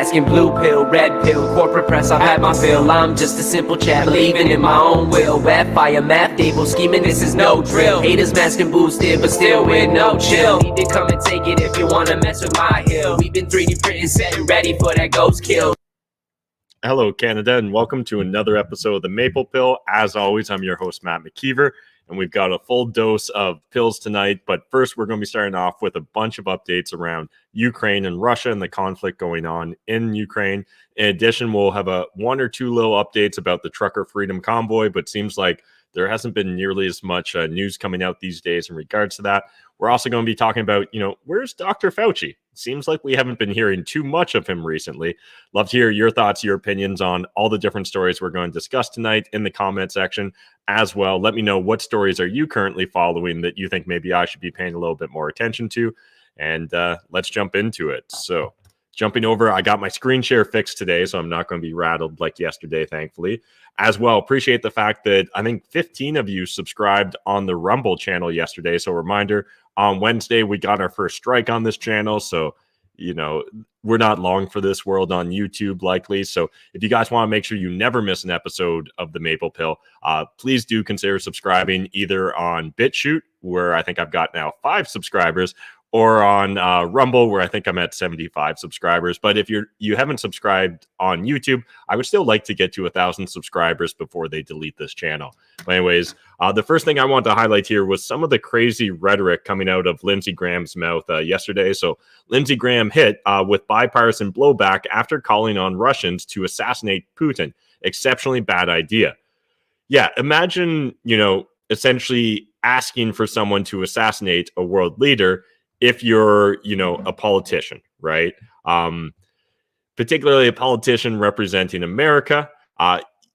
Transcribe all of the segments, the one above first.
asking blue pill, red pill, corporate press, I've had my fill. I'm just a simple chat, believing in my own will. Web fire, math table, scheming, this is no drill. Haters masking boosted, but still with no chill. Need to come and take it if you wanna mess with my hill. We've been 3D printing, set and ready for that ghost kill. Hello, Canada, and welcome to another episode of The Maple Pill. As always, I'm your host, Matt McKeever, and we've got a full dose of pills tonight. But first, we're going to be starting off with a bunch of updates around Ukraine and Russia and the conflict going on in Ukraine. In addition, we'll have one or two little updates about the Trucker Freedom Convoy, but seems like there hasn't been nearly as much news coming out these days in regards to that. We're also going to be talking about, where's Dr. Fauci? Seems like we haven't been hearing too much of him recently. Love to hear your thoughts, your opinions on all the different stories we're going to discuss tonight in the comment section as well. Let me know what stories are you currently following that you think maybe I should be paying a little bit more attention to. And let's jump into it. So jumping over, I got my screen share fixed today, so I'm not going to be rattled like yesterday, thankfully. As well, appreciate the fact that I think 15 of you subscribed on the Rumble channel yesterday. So reminder, on Wednesday, we got our first strike on this channel. So, we're not long for this world on YouTube, likely. So if you guys want to make sure you never miss an episode of The Maple Pill, please do consider subscribing either on BitChute, where I think I've got now 5 subscribers, or on Rumble, where I think I'm at 75 subscribers. But if you haven't subscribed on YouTube, I would still like to get to 1,000 subscribers before they delete this channel. But anyways, the first thing I want to highlight here was some of the crazy rhetoric coming out of Lindsey Graham's mouth yesterday. So Lindsey Graham hit with bipartisan blowback after calling on Russians to assassinate Putin. Exceptionally bad idea. Yeah, imagine, essentially asking for someone to assassinate a world leader if you're, a politician, right? Particularly a politician representing America.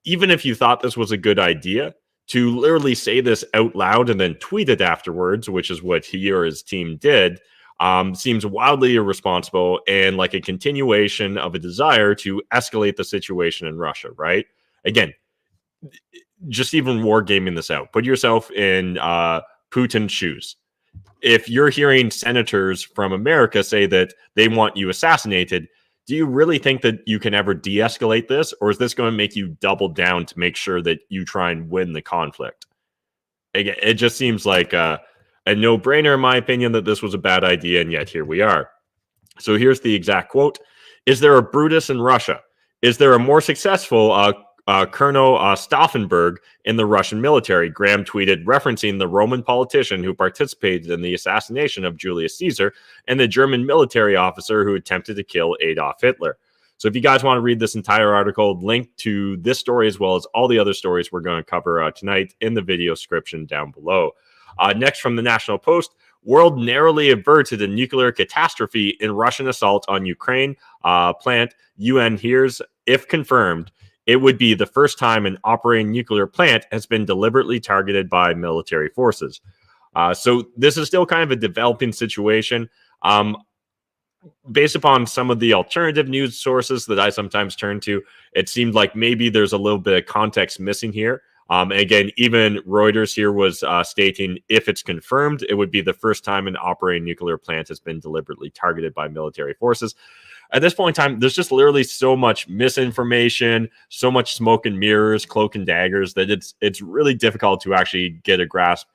Even if you thought this was a good idea, to literally say this out loud and then tweet it afterwards, which is what he or his team did, seems wildly irresponsible and like a continuation of a desire to escalate the situation in Russia, right? Again, just even wargaming this out. Put yourself in Putin's shoes. If you're hearing senators from America say that they want you assassinated, do you really think that you can ever de-escalate this? Or is this going to make you double down to make sure that you try and win the conflict? Again, it just seems like a no-brainer, in my opinion, that this was a bad idea, and yet here we are. So here's the exact quote. Is there a Brutus in Russia? Is there a more successful Colonel Stauffenberg in the Russian military? Graham tweeted, referencing the Roman politician who participated in the assassination of Julius Caesar and the German military officer who attempted to kill Adolf Hitler. So if you guys want to read this entire article, link to this story as well as all the other stories we're going to cover tonight in the video description down below. Next, from the National Post, world narrowly averted a nuclear catastrophe in Russian assault on Ukraine plant. UN hears, if confirmed, it would be the first time an operating nuclear plant has been deliberately targeted by military forces. So this is still kind of a developing situation. Based upon some of the alternative news sources that I sometimes turn to, it seemed like maybe there's a little bit of context missing here. Again, even Reuters here was stating if it's confirmed, it would be the first time an operating nuclear plant has been deliberately targeted by military forces. At this point in time, there's just literally so much misinformation, so much smoke and mirrors, cloak and daggers that it's really difficult to actually get a grasp,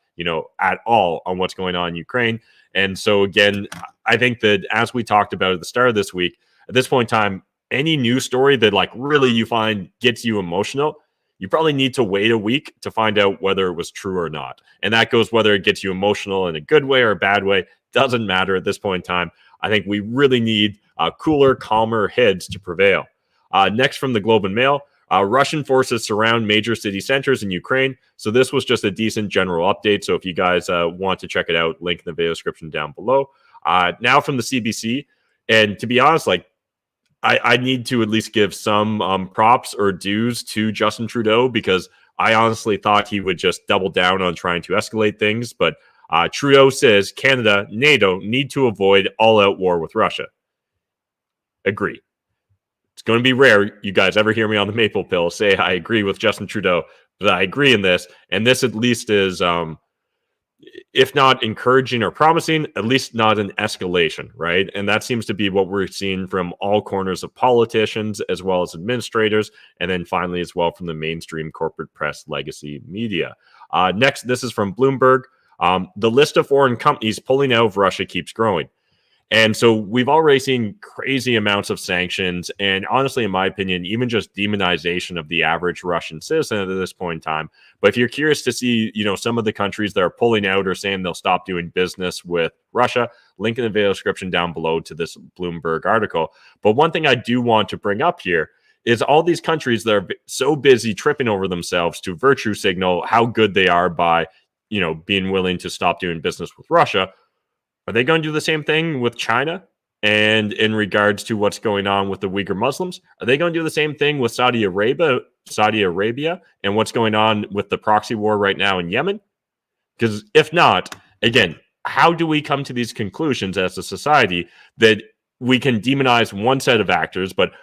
at all on what's going on in Ukraine. And so again, I think that as we talked about at the start of this week, at this point in time, any news story that like really you find gets you emotional, you probably need to wait a week to find out whether it was true or not. And that goes whether it gets you emotional in a good way or a bad way. Doesn't matter at this point in time. I think we really need cooler, calmer heads to prevail. Next, from the Globe and Mail, Russian forces surround major city centers in Ukraine. So this was just a decent general update. So if you guys want to check it out, link in the video description down below. Now from the CBC, and to be honest, I need to at least give some props or dues to Justin Trudeau, because I honestly thought he would just double down on trying to escalate things. But Trudeau says Canada, NATO need to avoid all-out war with Russia. Agree. It's going to be rare you guys ever hear me on the Maple Pill say I agree with Justin Trudeau, but I agree in this. And this at least is if not encouraging or promising, at least not an escalation, right? And that seems to be what we're seeing from all corners of politicians as well as administrators, and then finally as well from the mainstream corporate press legacy media. Next, this is from Bloomberg. The list of foreign companies pulling out of Russia keeps growing. And so we've already seen crazy amounts of sanctions. And honestly, in my opinion, even just demonization of the average Russian citizen at this point in time. But if you're curious to see, some of the countries that are pulling out or saying they'll stop doing business with Russia, link in the video description down below to this Bloomberg article. But one thing I do want to bring up here is all these countries that are so busy tripping over themselves to virtue signal how good they are by, being willing to stop doing business with Russia. Are they going to do the same thing with China? And in regards to what's going on with the Uyghur Muslims, are they going to do the same thing with Saudi Arabia and what's going on with the proxy war right now in Yemen? Because if not, again, how do we come to these conclusions as a society that we can demonize one set of actors, but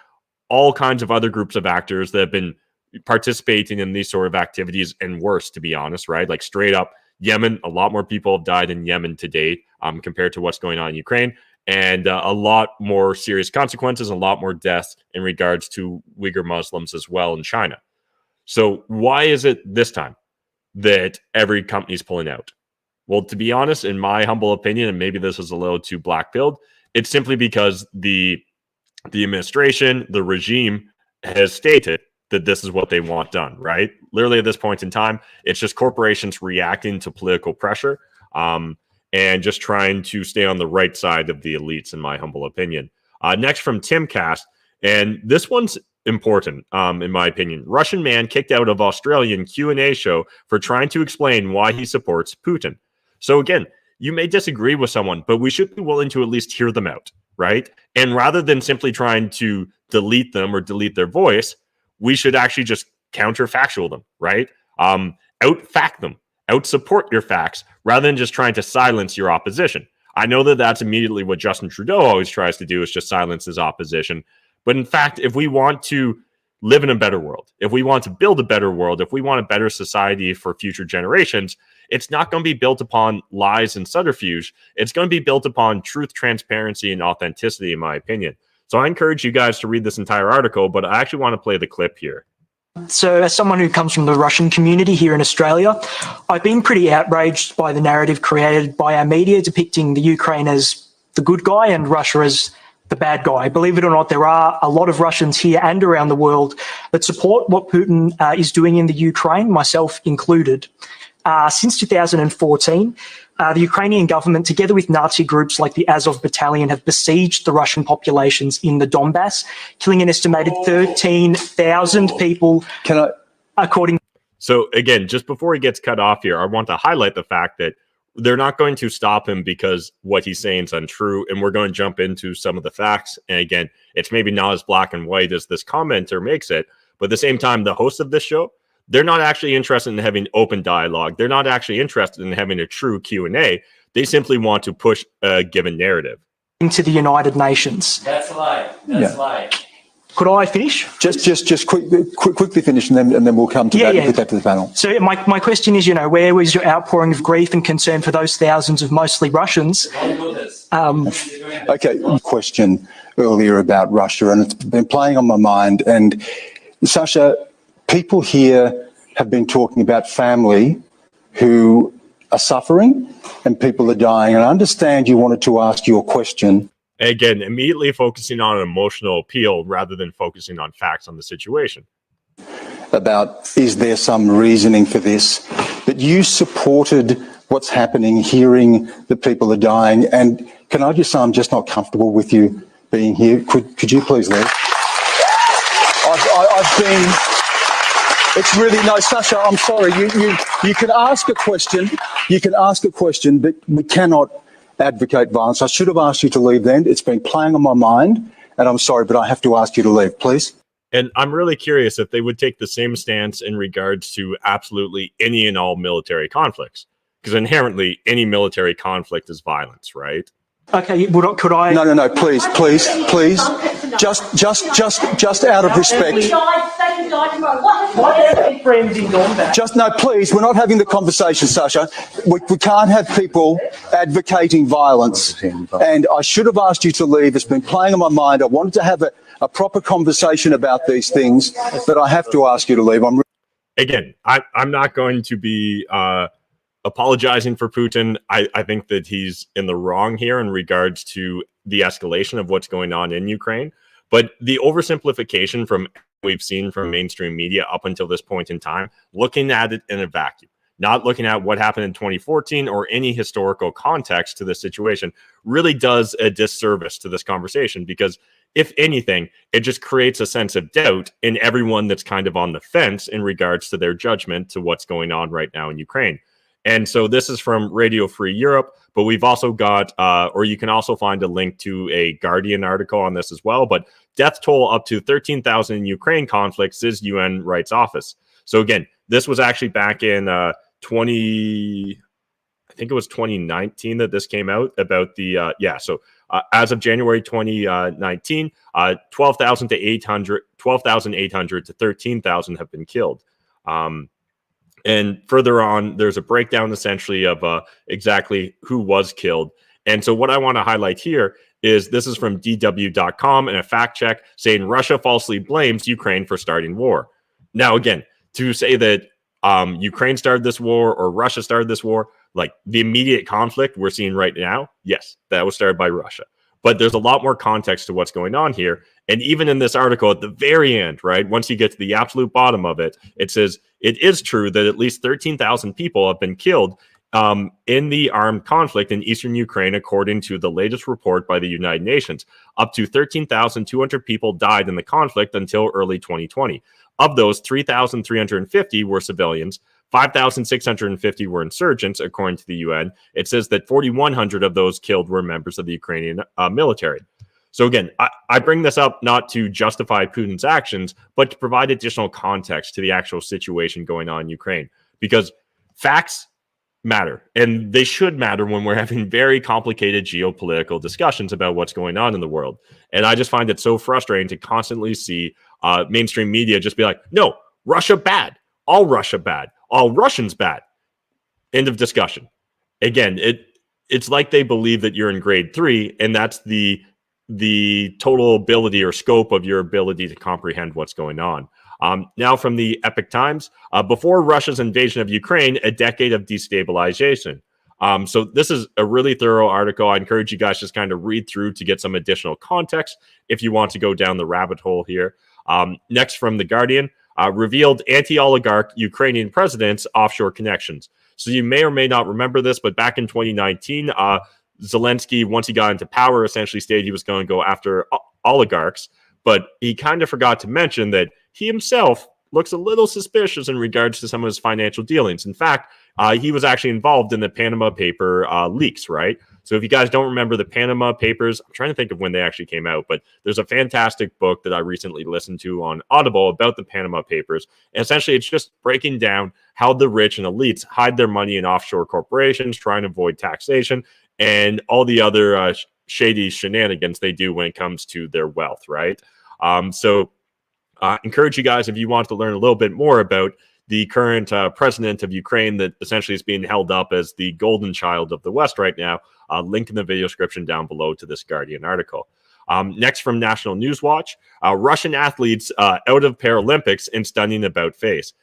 all kinds of other groups of actors that have been participating in these sort of activities and worse, to be honest, right? Like straight up Yemen, a lot more people have died in Yemen to date compared to what's going on in Ukraine, and a lot more serious consequences, a lot more deaths in regards to Uyghur Muslims as well in China. So why is it this time that every company's pulling out? Well, to be honest, in my humble opinion, and maybe this is a little too black-pilled, it's simply because the administration, the regime has stated that this is what they want done, right? Literally at this point in time, it's just corporations reacting to political pressure and just trying to stay on the right side of the elites, in my humble opinion. Next from Timcast, and this one's important, in my opinion. Russian man kicked out of Australian Q&A show for trying to explain why he supports Putin. So again, you may disagree with someone, but we should be willing to at least hear them out, right? And rather than simply trying to delete them or delete their voice, we should actually just counterfactual them, right? Out-fact them, out-support your facts, rather than just trying to silence your opposition. I know that that's immediately what Justin Trudeau always tries to do, is just silence his opposition. But in fact, if we want to live in a better world, if we want to build a better world, if we want a better society for future generations, it's not going to be built upon lies and subterfuge. It's going to be built upon truth, transparency, and authenticity, in my opinion. So I encourage you guys to read this entire article, but I actually want to play the clip here. So as someone who comes from the Russian community here in Australia, I've been pretty outraged by the narrative created by our media depicting the Ukraine as the good guy and Russia as the bad guy. Believe it or not, there are a lot of Russians here and around the world that support what Putin is doing in the Ukraine, myself included. Since 2014, the Ukrainian government, together with Nazi groups like the Azov Battalion, have besieged the Russian populations in the Donbass, killing an estimated 13,000 people, according. So again, just before he gets cut off here, I want to highlight the fact that they're not going to stop him because what he's saying is untrue, and we're going to jump into some of the facts. And again, it's maybe not as black and white as this commenter makes it, but at the same time, the host of this show, they're not actually interested in having open dialogue. They're not actually interested in having a true Q&A. They simply want to push a given narrative. Into the United Nations. That's a lie. That's a lie. Could I finish? Just quickly finish, and then we'll come to that and put that to the panel. So my question is, where was your outpouring of grief and concern for those thousands of mostly Russians? Okay, question earlier about Russia, and it's been playing on my mind. And Sasha, people here have been talking about family who are suffering and people are dying. And I understand you wanted to ask your question. Again, immediately focusing on an emotional appeal rather than focusing on facts on the situation. About, is there some reasoning for this? But you supported what's happening, hearing that people are dying. And can I just say I'm just not comfortable with you being here? Could you please leave? I've been... It's really no, Sasha. I'm sorry. You can ask a question. You can ask a question, but we cannot advocate violence. I should have asked you to leave then. It's been playing on my mind, and I'm sorry, but I have to ask you to leave, please. And I'm really curious if they would take the same stance in regards to absolutely any and all military conflicts, because inherently any military conflict is violence, right? Okay, could I? No, please. Just out of respect. Just no, please, we're not having the conversation, Sasha. We can't have people advocating violence. And I should have asked you to leave. It's been playing on my mind. I wanted to have a proper conversation about these things, but I have to ask you to leave. Again, I'm not going to be apologizing for Putin. I think that he's in the wrong here in regards to the escalation of what's going on in Ukraine. But the oversimplification from we've seen from mainstream media up until this point in time, looking at it in a vacuum, not looking at what happened in 2014 or any historical context to this situation, really does a disservice to this conversation, because if anything, it just creates a sense of doubt in everyone that's kind of on the fence in regards to their judgment to what's going on right now in Ukraine. And so this is from Radio Free Europe, but we've also got, or you can also find a link to a Guardian article on this as well, but death toll up to 13,000 in Ukraine conflict, says UN Rights Office. So again, this was actually back in I think it was 2019 that this came out about the, as of January 2019, 12,800 to 13,000 have been killed. And further on, there's a breakdown essentially of exactly who was killed. And so what I want to highlight here is this is from DW.com and a fact check saying Russia falsely blames Ukraine for starting war. Now, again, to say that Ukraine started this war or Russia started this war, like the immediate conflict we're seeing right now, yes, that was started by Russia. But there's a lot more context to what's going on here. And even in this article at the very end, right, once you get to the absolute bottom of it, it says it is true that at least 13,000 people have been killed in the armed conflict in eastern Ukraine, according to the latest report by the United Nations. Up to 13,200 people died in the conflict until early 2020. Of those, 3,350 were civilians. 5,650 were insurgents, according to the UN. It says that 4,100 of those killed were members of the Ukrainian military. So again, I bring this up not to justify Putin's actions, but to provide additional context to the actual situation going on in Ukraine. Because facts matter, and they should matter when we're having very complicated geopolitical discussions about what's going on in the world. And I just find it so frustrating to constantly see mainstream media just be like, no, Russia bad, all Russia bad, all Russians bad. End of discussion. Again, it's like they believe that you're in grade 3, and that's the total ability or scope of your ability to comprehend what's going on. Now from the Epoch Times, before Russia's invasion of Ukraine, a decade of destabilization. So this is a really thorough article. I encourage you guys just kind of read through to get some additional context if you want to go down the rabbit hole here. Next from The Guardian, revealed anti-oligarch Ukrainian president's offshore connections. So you may or may not remember this, but back in 2019, Zelenskyy, once he got into power, essentially stated he was going to go after oligarchs, but he kind of forgot to mention that he himself looks a little suspicious in regards to some of his financial dealings. In fact, he was actually involved in the Panama paper leaks, right? So if you guys don't remember the Panama Papers, I'm trying to think of when they actually came out, but there's a fantastic book that I recently listened to on Audible about the Panama Papers. And essentially, it's just breaking down how the rich and elites hide their money in offshore corporations, trying to avoid taxation, and all the other shady shenanigans they do when it comes to their wealth, right? So encourage you guys, if you want to learn a little bit more about the current president of Ukraine that essentially is being held up as the golden child of the West right now, link in the video description down below to this Guardian article. Next from National News Watch, Russian athletes out of Paralympics in stunning about face.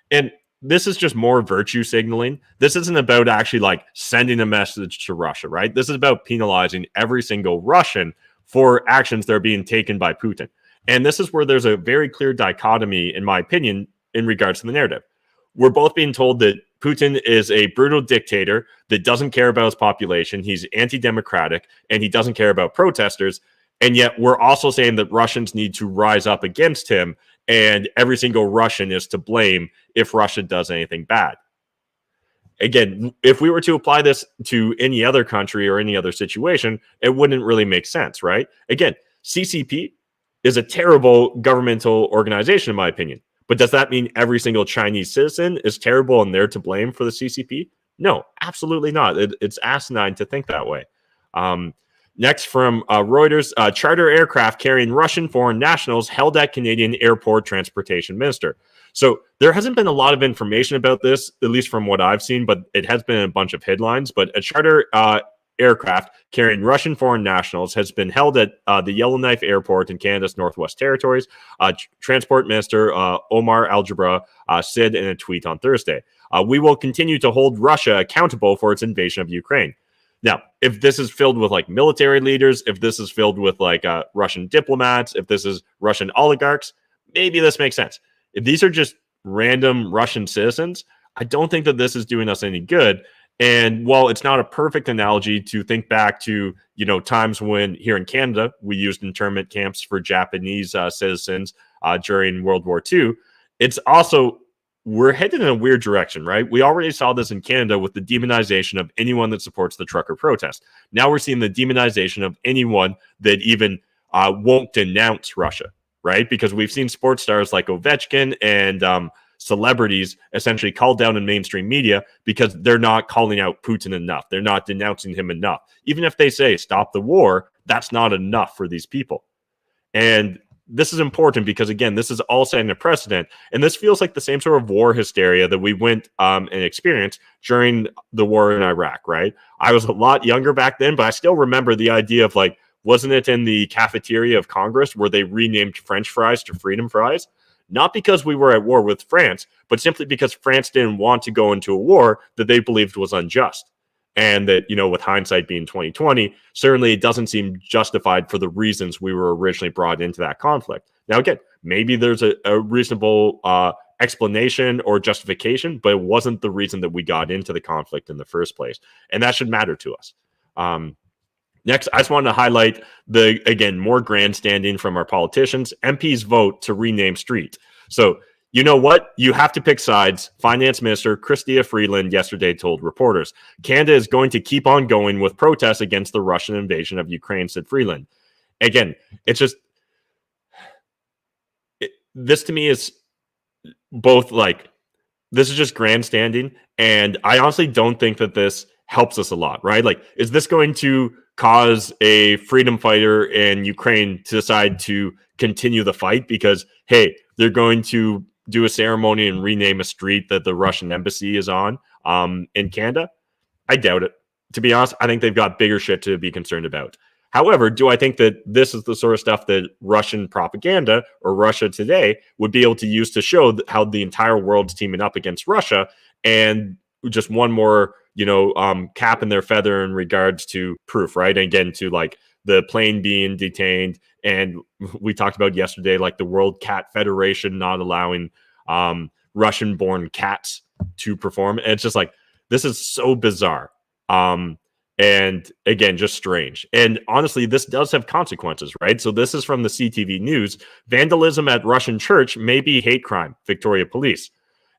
And this is just more virtue signaling. This isn't about actually like sending a message to Russia, right? This is about penalizing every single Russian for actions that are being taken by Putin. And this is where there's a very clear dichotomy, in my opinion, in regards to the narrative. We're both being told that Putin is a brutal dictator that doesn't care about his population. He's anti-democratic, and he doesn't care about protesters. And yet we're also saying that Russians need to rise up against him, and every single Russian is to blame if Russia does anything bad. Again, if we were to apply this to any other country or any other situation, it wouldn't really make sense, right? Again, CCP is a terrible governmental organization, in my opinion. But does that mean every single Chinese citizen is terrible and they're to blame for the CCP? No, absolutely not. It's asinine to think that way. Next from Reuters, charter aircraft carrying Russian foreign nationals held at Canadian Airport Transportation Minister. So there hasn't been a lot of information about this, at least from what I've seen, but it has been a bunch of headlines. But a charter aircraft carrying Russian foreign nationals has been held at the Yellowknife Airport in Canada's Northwest Territories. Transport Minister Omar Al-Jabra said in a tweet on Thursday, "We will continue to hold Russia accountable for its invasion of Ukraine." Now, if this is filled with like military leaders, if this is filled with like Russian diplomats, if this is Russian oligarchs, maybe this makes sense. If these are just random Russian citizens, I don't think that this is doing us any good. And while it's not a perfect analogy to think back to, times when here in Canada, we used internment camps for Japanese citizens during World War II, it's also, we're headed in a weird direction, right? We already saw this in Canada with the demonization of anyone that supports the trucker protest. Now we're seeing the demonization of anyone that even won't denounce Russia, right? Because we've seen sports stars like Ovechkin and celebrities essentially called down in mainstream media because they're not calling out Putin enough. They're not denouncing him enough. Even if they say stop the war, that's not enough for these people. And this is important because, again, this is all setting a precedent. And this feels like the same sort of war hysteria that we went and experienced during the war in Iraq, right? I was a lot younger back then, but I still remember the idea of like, wasn't it in the cafeteria of Congress where they renamed French fries to freedom fries? Not because we were at war with France, but simply because France didn't want to go into a war that they believed was unjust. And that, with hindsight being 2020, certainly it doesn't seem justified for the reasons we were originally brought into that conflict. Now, again, maybe there's a reasonable explanation or justification, but it wasn't the reason that we got into the conflict in the first place. And that should matter to us. Next, I just wanted to highlight more grandstanding from our politicians. MPs vote to rename street. So, you know what? You have to pick sides. Finance Minister Chrystia Freeland yesterday told reporters, Canada is going to keep on going with protests against the Russian invasion of Ukraine, said Freeland. Again, it's just, this to me is both like, this is just grandstanding. And I honestly don't think that this helps us a lot, right? Like, is this going to cause a freedom fighter in Ukraine to decide to continue the fight because, hey, they're going to do a ceremony and rename a street that the Russian embassy is on in Canada? I doubt it. To be honest, I think they've got bigger shit to be concerned about. However, do I think that this is the sort of stuff that Russian propaganda or Russia today would be able to use to show how the entire world's teaming up against Russia and just one more cap in their feather in regards to proof, right? And again, to like the plane being detained. And we talked about yesterday, like the World Cat Federation not allowing Russian-born cats to perform. And it's just like, this is so bizarre. And again, just strange. And honestly, this does have consequences, right? So this is from the CTV News. Vandalism at Russian church may be hate crime, Victoria Police.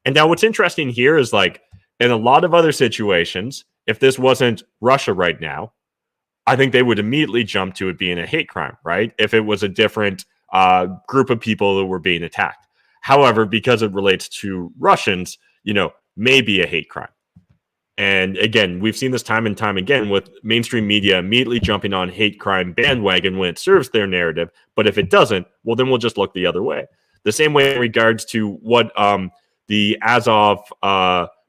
And now what's interesting here is like, in a lot of other situations, if this wasn't Russia right now, I think they would immediately jump to it being a hate crime, right? If it was a different group of people that were being attacked. However, because it relates to Russians, may be a hate crime. And again, we've seen this time and time again with mainstream media immediately jumping on hate crime bandwagon when it serves their narrative. But if it doesn't, well, then we'll just look the other way. The same way in regards to what the Azov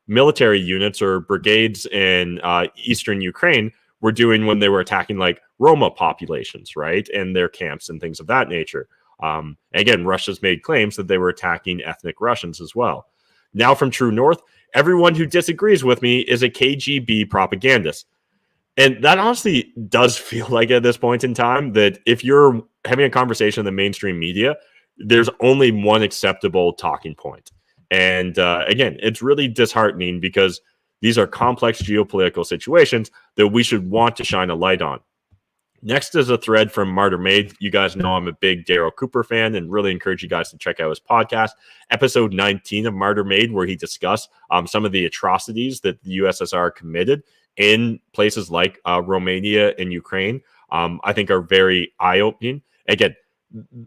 military units or brigades in eastern Ukraine were doing when they were attacking like Roma populations, right? And their camps and things of that nature. Again, Russia's made claims that they were attacking ethnic Russians as well. Now from True North, everyone who disagrees with me is a KGB propagandist. And that honestly does feel like at this point in time that if you're having a conversation in the mainstream media, there's only one acceptable talking point. And again, it's really disheartening because these are complex geopolitical situations that we should want to shine a light on. Next is a thread from Martyr Made. You guys know I'm a big Daryl Cooper fan and really encourage you guys to check out his podcast, episode 19 of Martyr Made, where he discussed some of the atrocities that the USSR committed in places like Romania and Ukraine. I think are very eye-opening. Again,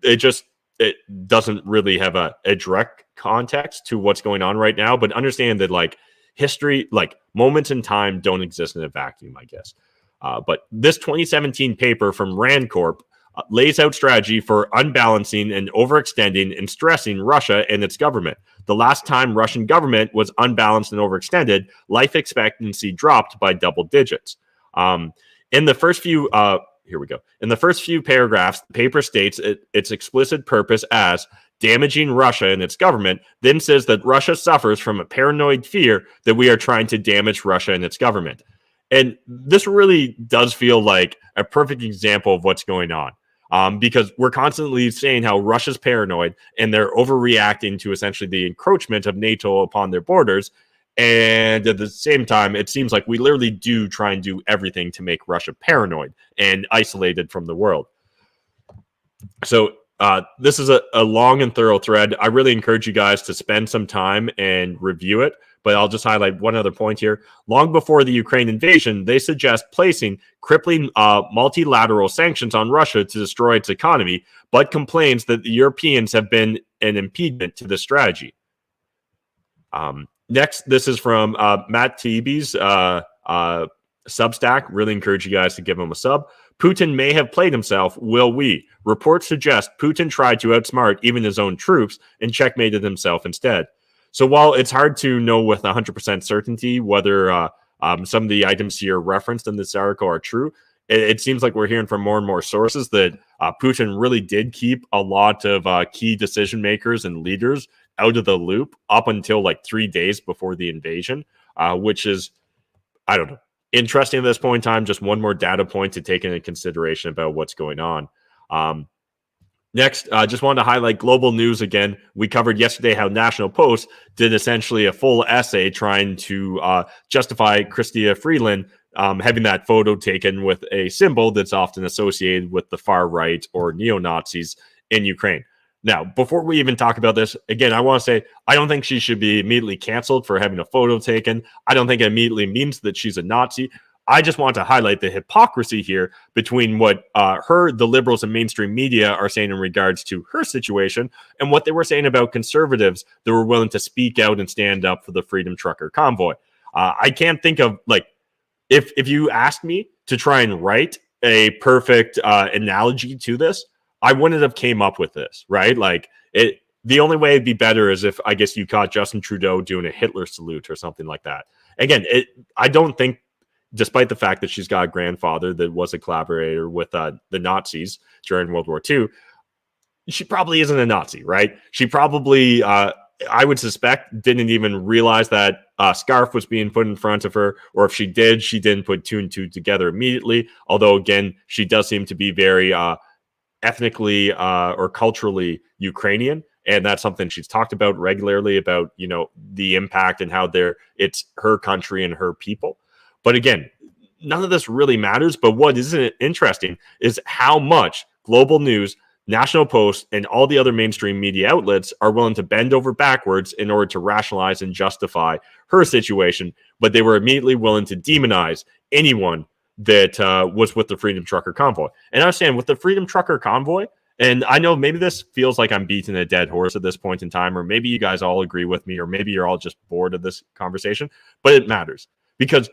it doesn't really have a direct context to what's going on right now, but understand that like history, like moments in time don't exist in a vacuum, I guess. But this 2017 paper from Rand Corp lays out strategy for unbalancing and overextending and stressing Russia and its government. The last time Russian government was unbalanced and overextended, life expectancy dropped by double digits. In the first few here we go. In the first few paragraphs, the paper states its explicit purpose as damaging Russia and its government, then says that Russia suffers from a paranoid fear that we are trying to damage Russia and its government. And this really does feel like a perfect example of what's going on. Because we're constantly saying how Russia's paranoid and they're overreacting to essentially the encroachment of NATO upon their borders. And at the same time, it seems like we literally do try and do everything to make Russia paranoid and isolated from the world. So this is a long and thorough thread. I really encourage you guys to spend some time and review it. But I'll just highlight one other point here. Long before the Ukraine invasion, they suggest placing crippling multilateral sanctions on Russia to destroy its economy, but complains that the Europeans have been an impediment to this strategy. Next, this is from Matt Taibbi's Substack. Really encourage you guys to give him a sub. Putin may have played himself, will we? Reports suggest Putin tried to outsmart even his own troops and checkmated himself instead. So while it's hard to know with 100% certainty whether some of the items here referenced in this article are true, it seems like we're hearing from more and more sources that Putin really did keep a lot of key decision makers and leaders out of the loop up until like 3 days before the invasion, which is, I don't know, interesting at this point in time. Just one more data point to take into consideration about what's going on. Next, just wanted to highlight global news again. We covered yesterday how National Post did essentially a full essay trying to justify Chrystia Freeland having that photo taken with a symbol that's often associated with the far right or neo-Nazis in Ukraine. Now, before we even talk about this, again, I want to say I don't think she should be immediately canceled for having a photo taken. I don't think it immediately means that she's a Nazi. I just want to highlight the hypocrisy here between what the liberals and mainstream media are saying in regards to her situation and what they were saying about conservatives that were willing to speak out and stand up for the Freedom Trucker Convoy. I can't think of, like, if you asked me to try and write a perfect analogy to this, I wouldn't have came up with this, right? Like, the only way it'd be better is if, I guess, you caught Justin Trudeau doing a Hitler salute or something like that. Again, I don't think, despite the fact that she's got a grandfather that was a collaborator with the Nazis during World War II, she probably isn't a Nazi, right? She probably, I would suspect, didn't even realize that a scarf was being put in front of her, or if she did, she didn't put two and two together immediately. Although, again, she does seem to be very ethnically or culturally Ukrainian. And that's something she's talked about regularly, about, you know, the impact and how it's her country and her people. But again, none of this really matters. But what is interesting is how much global news, National Post, and all the other mainstream media outlets are willing to bend over backwards in order to rationalize and justify her situation. But they were immediately willing to demonize anyone that was with the Freedom Trucker Convoy. And I understand with the Freedom Trucker Convoy, and I know maybe this feels like I'm beating a dead horse at this point in time, or maybe you guys all agree with me, or maybe you're all just bored of this conversation, but it matters. Because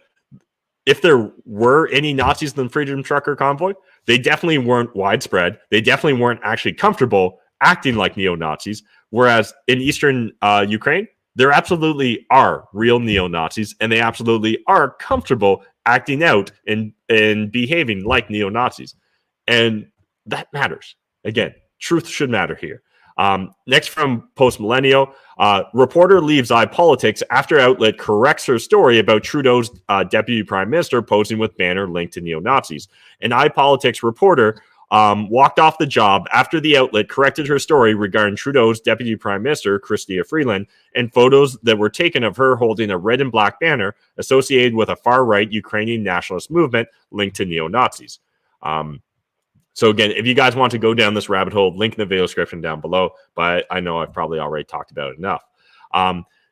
if there were any Nazis in the Freedom Trucker Convoy, they definitely weren't widespread. They definitely weren't actually comfortable acting like neo-Nazis. Whereas in Eastern Ukraine, there absolutely are real neo-Nazis, and they absolutely are comfortable acting out and behaving like neo-Nazis. And that matters. Again, truth should matter here. Next from Post Millennial, reporter leaves iPolitics after outlet corrects her story about Trudeau's deputy prime minister posing with banner linked to neo-Nazis. An iPolitics reporter walked off the job after the outlet corrected her story regarding Trudeau's deputy prime minister, Chrystia Freeland, and photos that were taken of her holding a red and black banner associated with a far-right Ukrainian nationalist movement linked to neo-Nazis. So again, if you guys want to go down this rabbit hole, link in the video description down below, but I know I've probably already talked about it enough.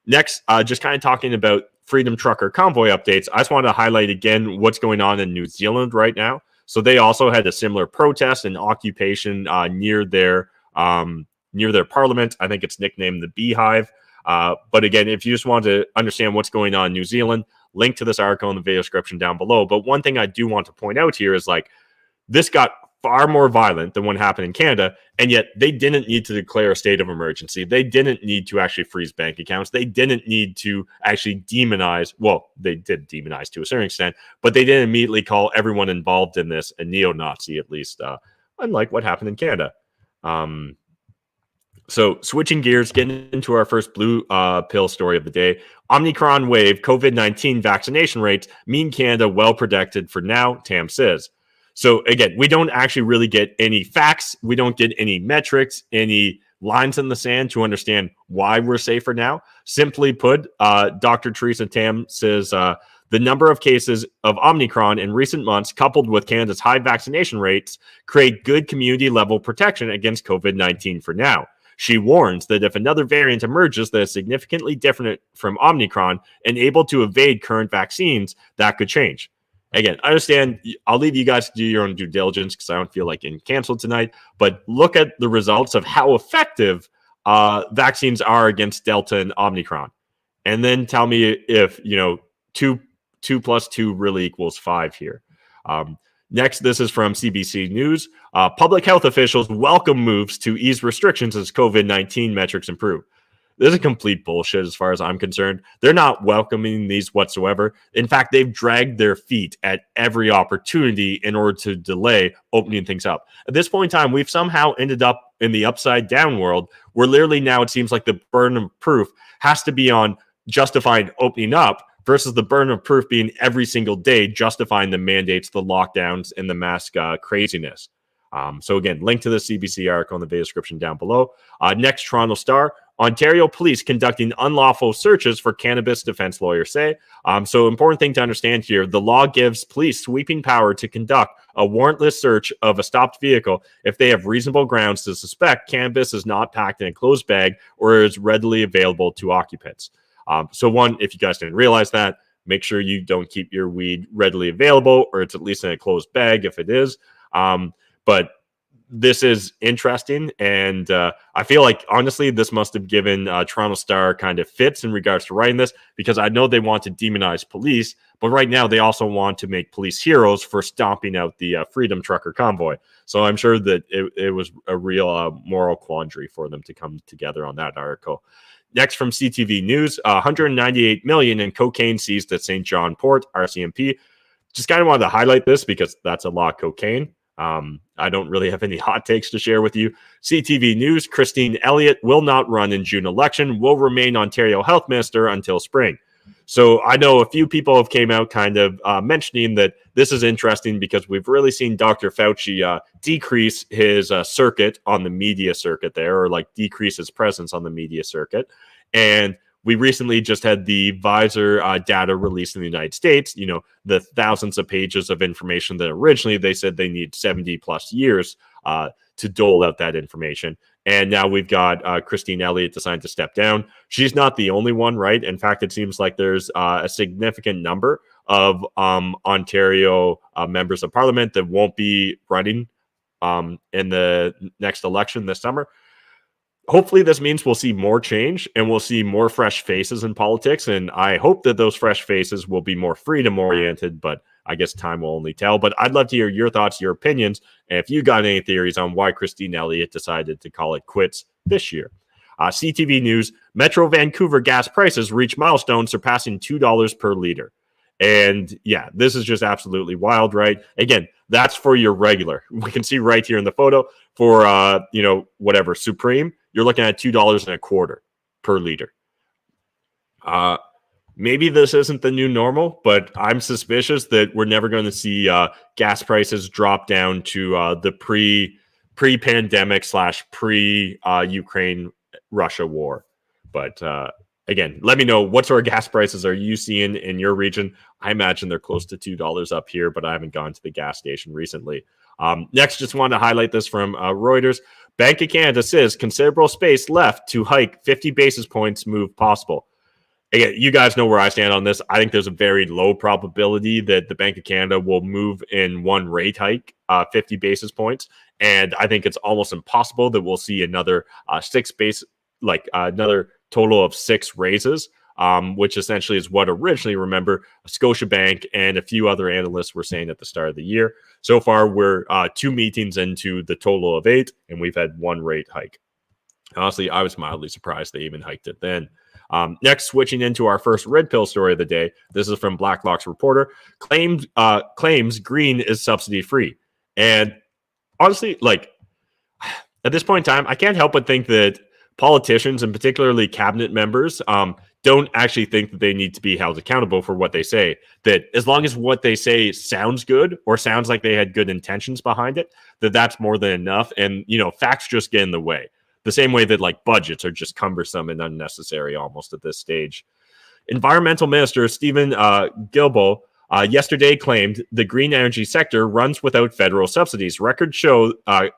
Next, just kind of talking about Freedom Trucker Convoy updates, I just wanted to highlight again what's going on in New Zealand right now. So they also had a similar protest and occupation near their parliament. I think it's nicknamed the Beehive. But again, if you just want to understand what's going on in New Zealand, Link to this article in the video description down below. But one thing I do want to point out here is like this got far more violent than what happened in Canada, and yet they didn't need to declare a state of emergency. They didn't need to actually freeze bank accounts. They didn't need to actually demonize. Well, they did demonize to a certain extent, but they didn't immediately call everyone involved in this a neo-Nazi, at least, unlike what happened in Canada. So switching gears, getting into our first blue pill story of the day. Omicron wave COVID-19 vaccination rates mean Canada well protected for now, Tam says. So again, we don't actually really get any facts. We don't get any metrics, any lines in the sand to understand why we're safer now. Simply put, Dr. Teresa Tam says the number of cases of Omicron in recent months, coupled with Canada's high vaccination rates, create good community level protection against COVID-19 for now. She warns that if another variant emerges that is significantly different from Omicron and able to evade current vaccines, that could change. Again, I understand. I'll leave you guys to do your own due diligence because I don't feel like getting canceled tonight. But look at the results of how effective vaccines are against Delta and Omicron, and then tell me if two plus 2 really equals 5 here. Next, this is from CBC News. Public health officials welcome moves to ease restrictions as COVID-19 metrics improve. This is complete bullshit as far as I'm concerned. They're not welcoming these whatsoever. In fact, they've dragged their feet at every opportunity in order to delay opening things up. At this point in time, we've somehow ended up in the upside down world where literally now it seems like the burden of proof has to be on justifying opening up versus the burden of proof being every single day justifying the mandates, the lockdowns, and the mask craziness. So again, link to the CBC article in the video description down below. Next, Toronto Star. Ontario police conducting unlawful searches for cannabis, defense lawyers say. So important thing to understand here, the law gives police sweeping power to conduct a warrantless search of a stopped vehicle if they have reasonable grounds to suspect cannabis is not packed in a closed bag or is readily available to occupants. So one, if you guys didn't realize that, make sure you don't keep your weed readily available or it's at least in a closed bag if it is. But this is interesting, and I feel like, honestly, this must have given Toronto Star kind of fits in regards to writing this, because I know they want to demonize police, but right now they also want to make police heroes for stomping out the Freedom Trucker Convoy. So I'm sure that it was a real moral quandary for them to come together on that article. Next, from CTV News, 198 million in cocaine seized at St. John Port, RCMP. Just kind of wanted to highlight this because that's a lot of cocaine. I don't really have any hot takes to share with you. CTV News, Christine Elliott will not run in June election, will remain Ontario Health Minister until spring. So I know a few people have came out kind of mentioning that this is interesting because we've really seen Dr. Fauci decrease his circuit on the media circuit there, or like decrease his presence on the media circuit. And we recently just had the Pfizer data released in the United States, the thousands of pages of information that originally they said they need 70 plus years to dole out that information. And now we've got Christine Elliott deciding to step down. She's not the only one, right? In fact, it seems like there's a significant number of Ontario members of parliament that won't be running in the next election this summer. Hopefully this means we'll see more change and we'll see more fresh faces in politics. And I hope that those fresh faces will be more freedom oriented, but I guess time will only tell. But I'd love to hear your thoughts, your opinions, and if you got any theories on why Christine Elliott decided to call it quits this year. CTV News, Metro Vancouver gas prices reach milestone surpassing $2 per liter. And yeah, this is just absolutely wild, right? Again, that's for your regular. We can see right here in the photo for, whatever, Supreme, you're looking at $2.25 per liter. Maybe this isn't the new normal, but I'm suspicious that we're never going to see gas prices drop down to the pre-pandemic / pre-Ukraine Russia war. But again, let me know what sort of gas prices are you seeing in your region. I imagine they're close to $2 up here, but I haven't gone to the gas station recently. Next, just wanted to highlight this from Reuters. Bank of Canada says considerable space left to hike 50 basis points move possible. Again, you guys know where I stand on this. I think there's a very low probability that the Bank of Canada will move in one rate hike, 50 basis points. And I think it's almost impossible that we'll see another another total of 6 raises which essentially is what originally, remember, Scotiabank and a few other analysts were saying at the start of the year. So far, we're 2 meetings into the total of 8, and we've had 1 rate hike. Honestly, I was mildly surprised they even hiked it then. Next, switching into our first red pill story of the day. This is from Blacklock's reporter. Claims green is subsidy free. And honestly, like at this point in time, I can't help but think that politicians and particularly cabinet members don't actually think that they need to be held accountable for what they say. That as long as what they say sounds good or sounds like they had good intentions behind it, that's more than enough. And, facts just get in the way. The same way that like budgets are just cumbersome and unnecessary almost at this stage. Environmental Minister Stephen Guilbeault yesterday claimed the green energy sector runs without federal subsidies. Records show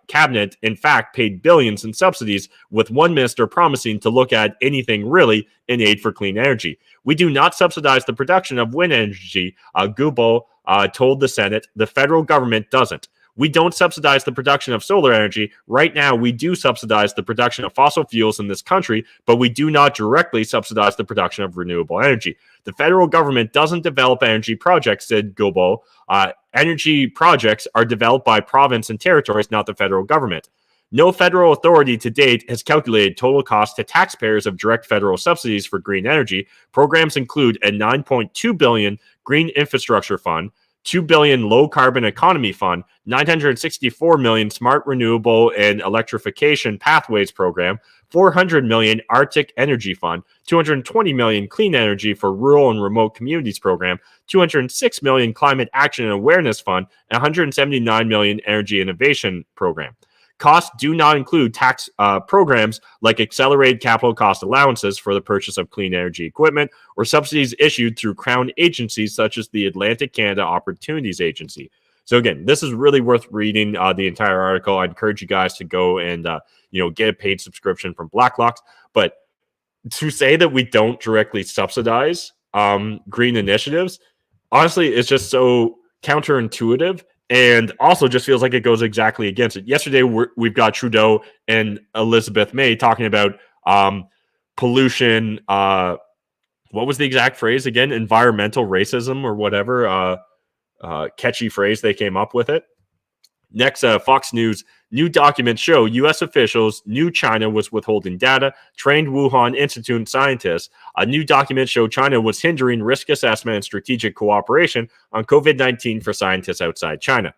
cabinet, in fact, paid billions in subsidies, with one minister promising to look at anything really in aid for clean energy. We do not subsidize the production of wind energy, Guilbeault told the Senate. The federal government doesn't. We don't subsidize the production of solar energy. Right now, we do subsidize the production of fossil fuels in this country, but we do not directly subsidize the production of renewable energy. The federal government doesn't develop energy projects, said Guilbeault. Energy projects are developed by province and territories, not the federal government. No federal authority to date has calculated total cost to taxpayers of direct federal subsidies for green energy. Programs include a $9.2 billion green infrastructure fund, $2 billion low carbon economy fund, $964 million smart renewable and electrification pathways program, $400 million Arctic energy fund, $220 million clean energy for rural and remote communities program, $206 million climate action and awareness fund, and $179 million energy innovation program. Costs do not include tax programs like accelerated capital cost allowances for the purchase of clean energy equipment or subsidies issued through Crown agencies such as the Atlantic Canada Opportunities Agency. So again, this is really worth reading the entire article. I encourage you guys to go and get a paid subscription from Blacklock. But to say that we don't directly subsidize green initiatives, honestly, it's just so counterintuitive. And also just feels like it goes exactly against it. Yesterday, we've got Trudeau and Elizabeth May talking about pollution. What was the exact phrase again? Environmental racism or whatever catchy phrase they came up with it. Next, Fox News. New documents show U.S. officials knew China was withholding data, trained Wuhan Institute scientists. A new document showed China was hindering risk assessment and strategic cooperation on COVID-19 for scientists outside China.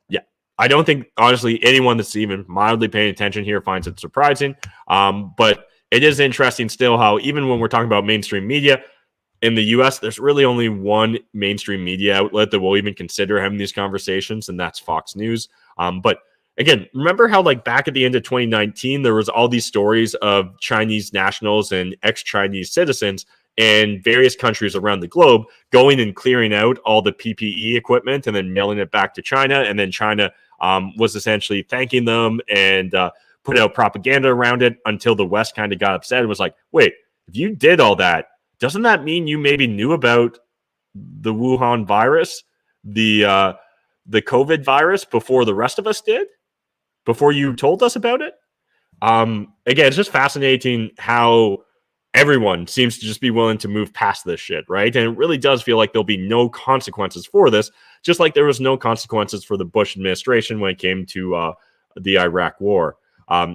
Yeah, I don't think, honestly, anyone that's even mildly paying attention here finds it surprising. But it is interesting still how even when we're talking about mainstream media, in the U.S., there's really only one mainstream media outlet that will even consider having these conversations, and that's Fox News. But again, remember how like back at the end of 2019, there was all these stories of Chinese nationals and ex-Chinese citizens in various countries around the globe going and clearing out all the PPE equipment and then mailing it back to China. And then China was essentially thanking them and put out propaganda around it until the West kind of got upset and was like, wait, if you did all that, doesn't that mean you maybe knew about the Wuhan virus, the COVID virus before the rest of us did? Before you told us about it? Again, it's just fascinating how everyone seems to just be willing to move past this shit, right? And it really does feel like there'll be no consequences for this, just like there was no consequences for the Bush administration when it came to the Iraq war.